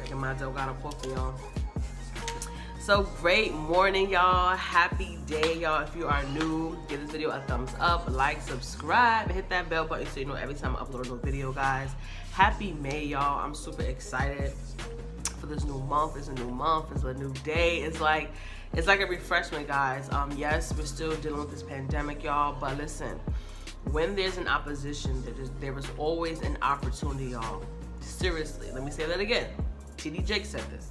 Taking my Delgado coffee, y'all. So great morning, y'all. Happy day, y'all. If you are new, give this video a thumbs up, like, subscribe, and hit that bell button so you know every time I upload a new video, guys. Happy May, y'all. I'm super excited for this new month. It's a new month. It's a new day. It's like a refreshment, guys. Yes, we're still dealing with this pandemic, y'all, but listen, when there's an opposition, there is always an opportunity, y'all. Seriously, let me say that again. TD Jake said this.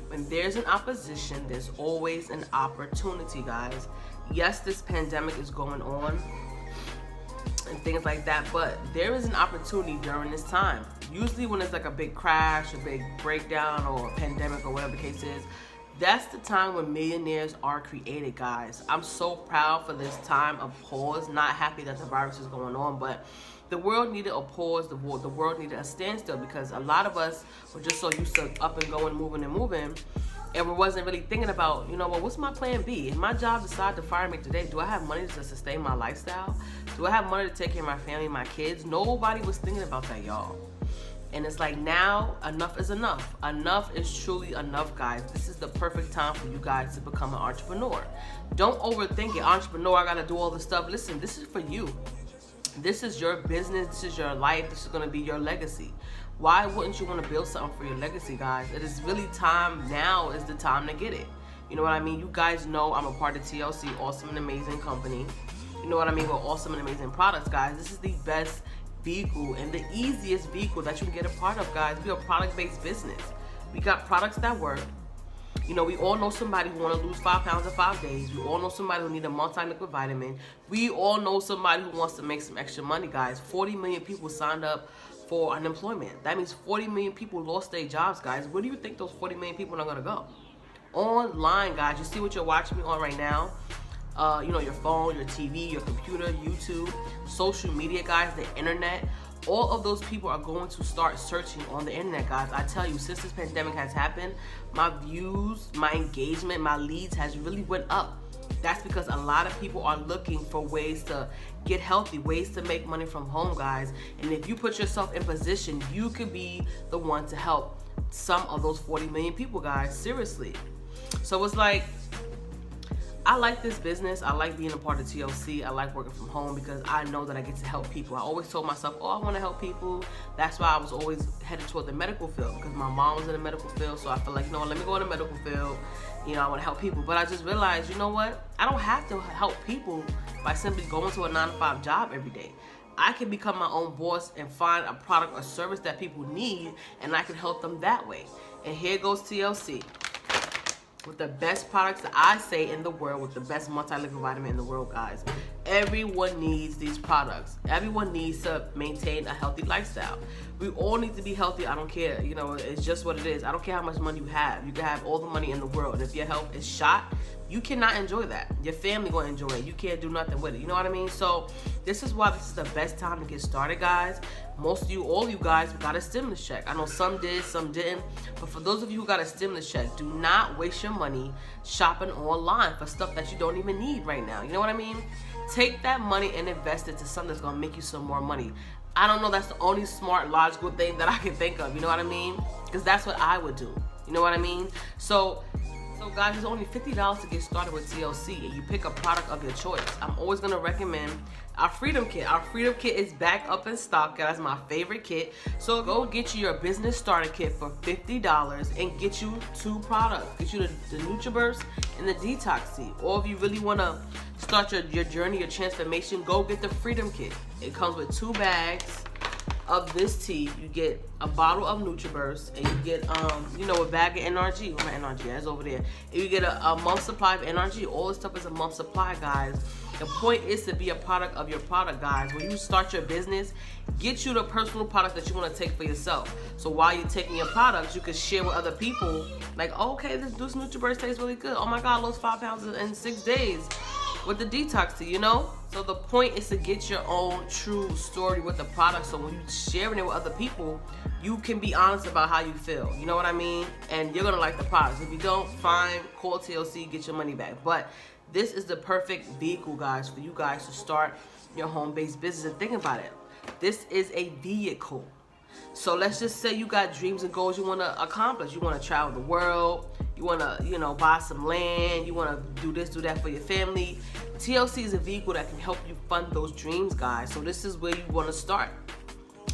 When there's an opposition, there's always an opportunity, guys. Yes, this pandemic is going on and things like that, but there is an opportunity during this time. Usually when it's like a big crash, a big breakdown, or a pandemic, or whatever the case is, that's the time when millionaires are created, guys. I'm so proud for this time of pause. Not happy that the virus is going on, but the world needed a pause. The world needed a standstill, because a lot of us were just so used to up and going, moving and moving, and we wasn't really thinking about, you know, well, what's my plan B? If my job decides to fire me today, do I have money to sustain my lifestyle? Do I have money to take care of my family, my kids? Nobody was thinking about that, y'all. And it's like, now enough is enough. Enough is truly enough, guys. This is the perfect time for you guys to become an entrepreneur. Don't overthink it. Entrepreneur, I gotta do all this stuff. Listen, this is for you. This is your business. This is your life. This is gonna be your legacy. Why wouldn't you want to build something for your legacy, guys? It is really time. Now is the time to get it. You know what I mean? You guys know I'm a part of TLC, awesome and amazing company. You know what I mean? We're awesome and amazing products, guys. This is the best vehicle and the easiest vehicle that you can get a part of, guys. We're a product-based business. We got products that work. You know, we all know somebody who want to lose 5 pounds in 5 days. We all know somebody who need a multi-liquid vitamin. We all know somebody who wants to make some extra money, guys. 40 million people signed up for unemployment. That means 40 million people lost their jobs, guys. Where do you think those 40 million people are going to go? Online, guys. You see what you're watching me on right now? You know, your phone, your TV, your computer, YouTube, social media, guys, the internet. All of those people are going to start searching on the internet, guys. I tell you, since this pandemic has happened, my views, my engagement, my leads has really went up. That's because a lot of people are looking for ways to get healthy, ways to make money from home, guys. And if you put yourself in position, you could be the one to help some of those 40 million people, guys. Seriously. So it's like, I like this business. I like being a part of TLC. I like working from home because I know that I get to help people. I always told myself, oh, I want to help people. That's why I was always headed toward the medical field, because my mom was in the medical field. So I feel like, you know what, let me go in the medical field. You know, I want to help people. But I just realized, you know what? I don't have to help people by simply going to a 9-to-5 job every day. I can become my own boss and find a product or service that people need, and I can help them that way. And here goes TLC. With the best products that I say in the world, with the best multi-liquid vitamin in the world, guys. Everyone needs these products. Everyone needs to maintain a healthy lifestyle. We all need to be healthy. I don't care. You know, it's just what it is. I don't care how much money you have. You can have all the money in the world, and if your health is shot, you cannot enjoy that. Your family gonna enjoy it. You can't do nothing with it. You know what I mean? So this is why this is the best time to get started, guys. Most of you, all you guys, got a stimulus check. I know some did, some didn't. But for those of you who got a stimulus check, do not waste your money shopping online for stuff that you don't even need right now. You know what I mean? Take that money and invest it to something that's gonna make you some more money. I don't know, that's the only smart, logical thing that I can think of. You know what I mean? Because that's what I would do. You know what I mean? So guys, it's only $50 to get started with TLC, and you pick a product of your choice. I'm always gonna recommend our Freedom Kit. Our Freedom Kit is back up in stock, guys. My favorite kit. So go get you your business starter kit for $50 and get you 2 products. Get you the NutriBurst and the Detox Tea. Or if you really wanna start your journey, your transformation, go get the Freedom Kit. It comes with 2 bags of this tea. You get a bottle of NutriBurst, and you get you know, a bag of NRG. Where my NRG is over there. And you get a month supply of NRG. All this stuff is a month supply, guys. The point is to be a product of your product, guys. When you start your business, get you the personal product that you want to take for yourself. So while you're taking your products, you can share with other people. Like, oh, okay, this NutriBurst tastes really good. Oh my God, I lost 5 pounds in 6 days with the detox tea, you know? So the point is to get your own true story with the product, so when you're sharing it with other people, you can be honest about how you feel. You know what I mean? And you're gonna like the products. If you don't, fine, call TLC, get your money back. But this is the perfect vehicle, guys, for you guys to start your home-based business. And think about it. This is a vehicle. So let's just say you got dreams and goals you want to accomplish. You want to travel the world. You want to, you know, buy some land. You want to do this, do that for your family. TLC is a vehicle that can help you fund those dreams, guys. So this is where you want to start.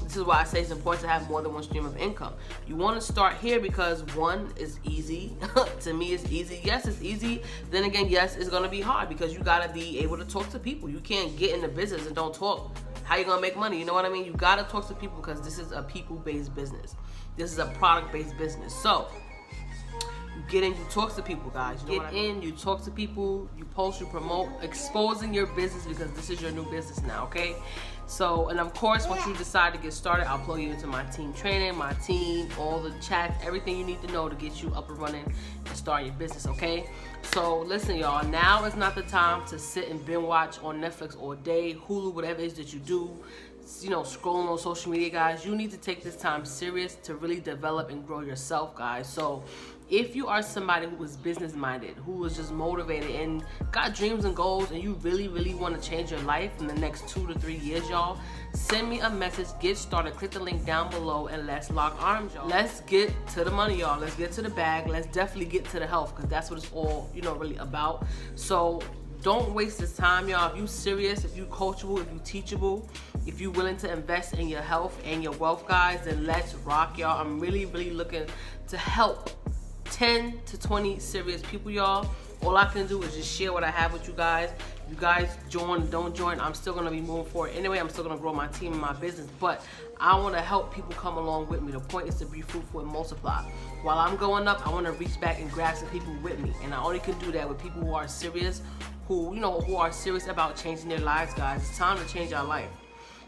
This is why I say it's important to have more than one stream of income. You want to start here because one is easy. To me, it's easy. Yes, it's easy. Then again, yes, it's going to be hard because you got to be able to talk to people. You can't get in the business and don't talk. How you going to make money? You know what I mean? You got to talk to people because this is a people-based business. This is a product-based business. So you get in, you talk to people, guys. You get in, you talk to people, you post, you promote, exposing your business because this is your new business now, okay? So, and of course, once you decide to get started, I'll plug you into my team training, my team, all the chats, everything you need to know to get you up and running and start your business, okay? So, listen, y'all, now is not the time to sit and binge watch on Netflix all day, Hulu, whatever it is that you do, you know, scrolling on social media, guys. You need to take this time serious to really develop and grow yourself, guys. So, if you are somebody who is business-minded, who is just motivated and got dreams and goals, and you really, really want to change your life in the next 2 to 3 years, y'all, send me a message, get started, click the link down below, and let's lock arms, y'all. Let's get to the money, y'all. Let's get to the bag. Let's definitely get to the health, because that's what it's all, you know, really about. So don't waste this time, y'all. If you serious, if you coachable, if you teachable, if you willing to invest in your health and your wealth, guys, then let's rock, y'all. I'm really, really looking to help 10 to 20 serious people, y'all. All I can do is just share what I have with you guys. You guys join, don't join, I'm still gonna be moving forward anyway. I'm still gonna grow my team and my business, but I want to help people come along with me. The point is to be fruitful and multiply. While I'm going up, I want to reach back and grab some people with me, and I only can do that with people who are serious, who are serious about changing their lives, guys. It's time to change our life.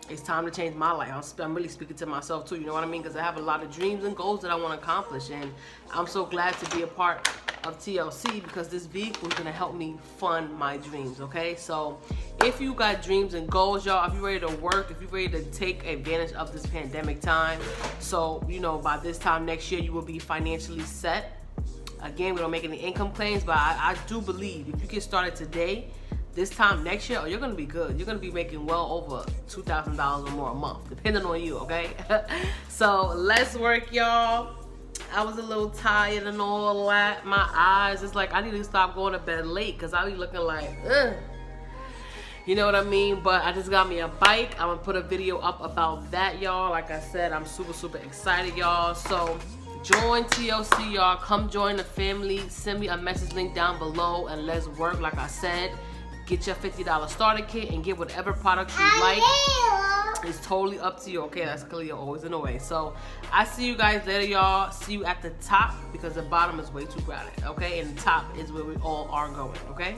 It's time to change my life. I'm really speaking to myself too, you know what I mean? Because I have a lot of dreams and goals that I want to accomplish, and I'm so glad to be a part of TLC because this vehicle is going to help me fund my dreams, okay? So if you got dreams and goals, y'all, if you're ready to work, if you're ready to take advantage of this pandemic time, so, you know, by this time next year, you will be financially set. Again, we don't make any income claims, but I do believe if you get started today, this time next year, you're going to be good. You're going to be making well over $2,000 or more a month, depending on you, okay? So let's work, y'all. I was a little tired and all that. My eyes, it's like I need to stop going to bed late because I be looking like, ugh. You know what I mean? But I just got me a bike. I'm going to put a video up about that, y'all. Like I said, I'm super, super excited, y'all. So join TLC, y'all. Come join the family. Send me a message link down below and let's work. Like I said, get your $50 starter kit and get whatever products you like. It's totally up to you. Okay, that's clearly always in the way. So I see you guys later, y'all. See you at the top because the bottom is way too crowded. Okay, and the top is where we all are going. Okay.